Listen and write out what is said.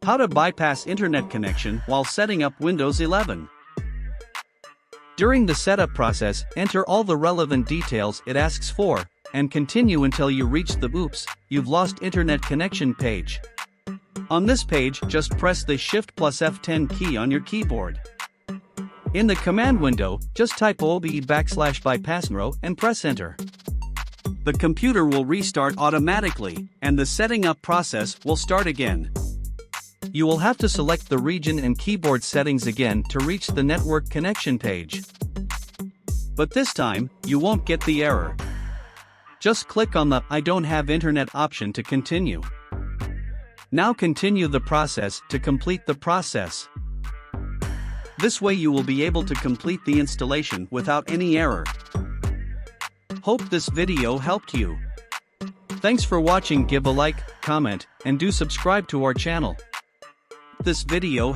How to bypass internet connection while setting up Windows 11. During the setup process, enter all the relevant details it asks for, and continue until you reach the "Oops, you've lost internet connection" page. On this page, just press the Shift plus F10 key on your keyboard. In the command window, just type OBE/bypassNRO and press Enter. The computer will restart automatically, and the setting up process will start again. You will have to select the region and keyboard settings again to reach the network connection page. But this time, you won't get the error. Just click on the "I don't have internet" option to continue. Now continue the process to complete the process. This way you will be able to complete the installation without any error. Hope this video helped you. Thanks for watching. Give a like, comment, and do subscribe to our channel. This video